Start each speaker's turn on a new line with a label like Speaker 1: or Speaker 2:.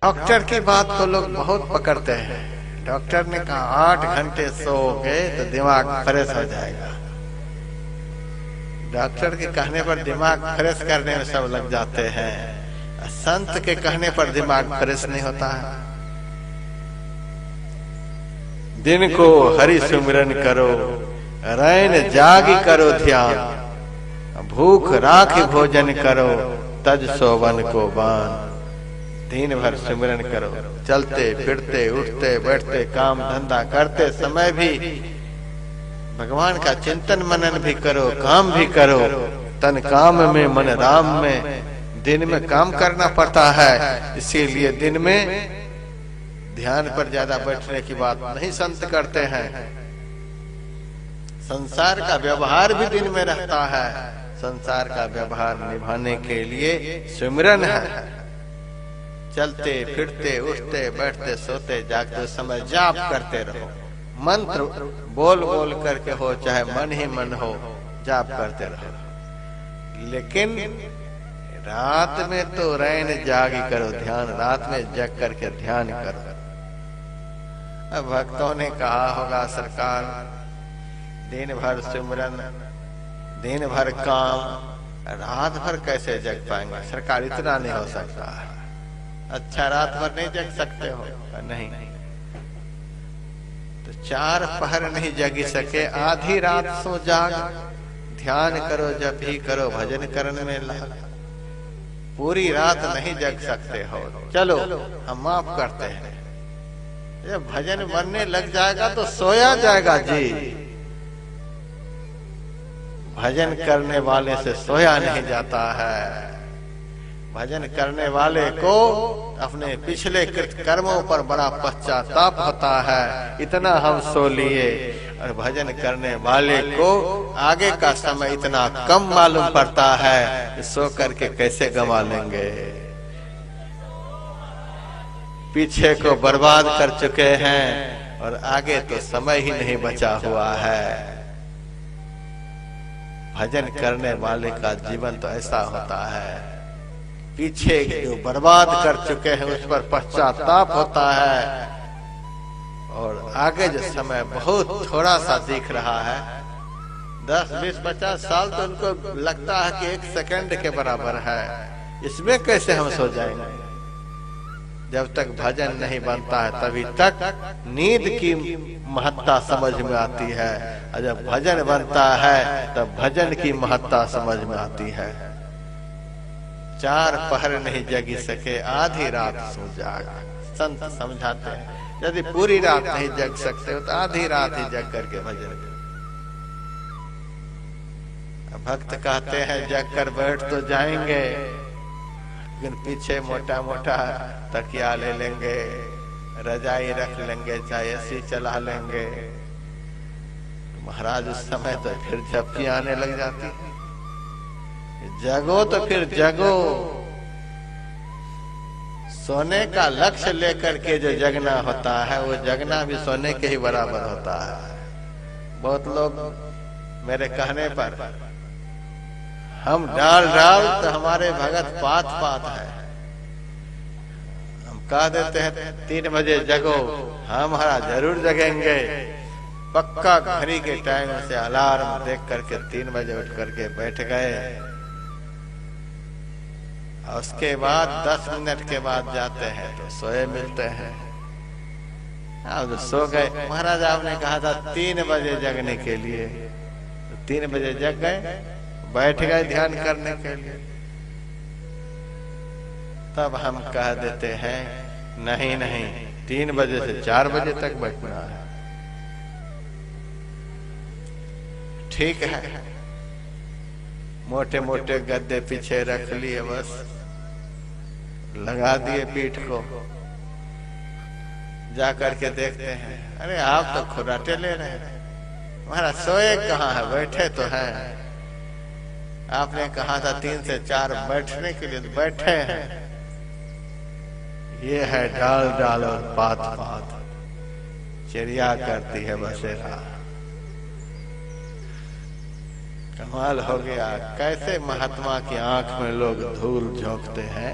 Speaker 1: Doctor की बात को लोग बहुत पकड़ते हैं। डॉक्टर ने कहा 8 घंटे सोओगे तो दिमाग फ्रेश हो जाएगा। डॉक्टर के कहने पर दिमाग फ्रेश करने में सब लग जाते हैं। संत के कहने पर दिमाग फ्रेश नहीं होता है। दिन को हरि सुमिरन करो, रैन जागी करो ध्यान, भूख राखी भोजन करो, तज सोवन को बान। दिन भर सिमरन करो, चलते फिरते उठते बैठते काम धंधा करते समय भी भगवान का चिंतन मनन भी करो, काम भी करो। तन काम में मन राम में। दिन में काम करना पड़ता है, इसीलिए दिन में ध्यान पर ज्यादा बैठने की बात नहीं संत करते हैं। संसार का व्यवहार भी दिन में रहता है। संसार का व्यवहार निभाने के लिए सिमरन है। चलते फिरते उठते बैठते सोते जागते समय जाप करते रहो। मंत्र बोल बोल करके हो, चाहे मन ही मन हो, जाप करते रहो। लेकिन रात में तो रैन जागी करो ध्यान, रात में जग करके ध्यान करो। अब भक्तों ने कहा होगा सरकार दिन भर सिमरन, दिन भर काम, रात भर कैसे जग पाएंगे? सरकार इतना नहीं हो सकता है। अच्छा रात भर नहीं जग सकते हो? नहीं, तो 4 पहर नहीं जगी सके, आधी रात सो जाग, ध्यान करो, जप ही करो, भजन करने में लग। पूरी रात नहीं जग सकते हो, चलो हम माफ करते हैं। जब भजन बनने लग जाएगा तो सोया जाएगा जी। भजन करने वाले से सोया नहीं जाता है। भजन करने वाले को अपने पिछले कृत कर्मों पर बड़ा पश्चाताप होता है, इतना हम सो लिए। और भजन करने वाले को आगे का समय इतना कम मालूम पड़ता है, सो करके कैसे गंवा लेंगे। पीछे को बर्बाद कर चुके हैं और आगे तो समय ही नहीं बचा हुआ है। भजन करने वाले का जीवन तो ऐसा होता है, पीछे जो बर्बाद कर चुके हैं उस पर पश्चाताप होता है। और आगे जो समय बहुत थोड़ा सा दिख रहा है, 10, 20, 50 साल तो उनको लगता है कि 1 सेकंड के बराबर है। इसमें कैसे हम सो जाएंगे? जब तक भजन नहीं बनता है तभी तक नींद की महत्ता समझ में आती है, और जब भजन बनता है तब भजन की महत्ता समझ में आती है। 4 पहर नहीं जगी सके, आधी रात सो जाग। संत समझाते हैं यदि पूरी रात नहीं जग सकते हो तो आधी रात ही जग करके भजन करो। भक्त कहते हैं जग कर बैठ तो जाएंगे, लेकिन पीछे मोटा मोटा तकिया ले लेंगे, रजाई रख लेंगे, चाहे ऐसी चला लेंगे। महाराज उस समय तो फिर झपकी आने लग जाती है। जगो तो फिर जगो। सोने का लक्ष्य लेकर के जो जगना होता है वो जगना भी सोने के ही बराबर होता है। बहुत लोग मेरे कहने पर हम डाल डाल तो हमारे भगत पात पात है, हम कह देते हैं 3 बजे जगो, हम महाराज जरूर जगेंगे। पक्का घड़ी के टाइम से अलार्म देख करके 3 बजे उठ करके बैठ गए। और उसके बाद 10 मिनट के बाद जाते हैं तो सोए मिलते हैं। अब सो गए। महाराज आपने कहा था 3 बजे जगने के लिए, तो 3 बजे जग गए, बैठ गए ध्यान करने के लिए। तब हम कह देते हैं नहीं नहीं, 3 बजे से 4 बजे तक बैठना है। ठीक है, मोटे मोटे गद्दे पीछे रख लिए, बस लगा दिए पीठ को। जा करके देखते हैं, अरे आप तो खुराटे ले रहे हैं। महाराज सोए कहाँ है? बैठे तो हैं। आपने कहा था 3 से 4 बैठने के लिए, तो बैठे हैं। ये है डाल डाल और पात पात, चिड़िया करती है बसेरा। कमाल हो गया, कैसे महात्मा की आंख में लोग धूल झोंकते हैं।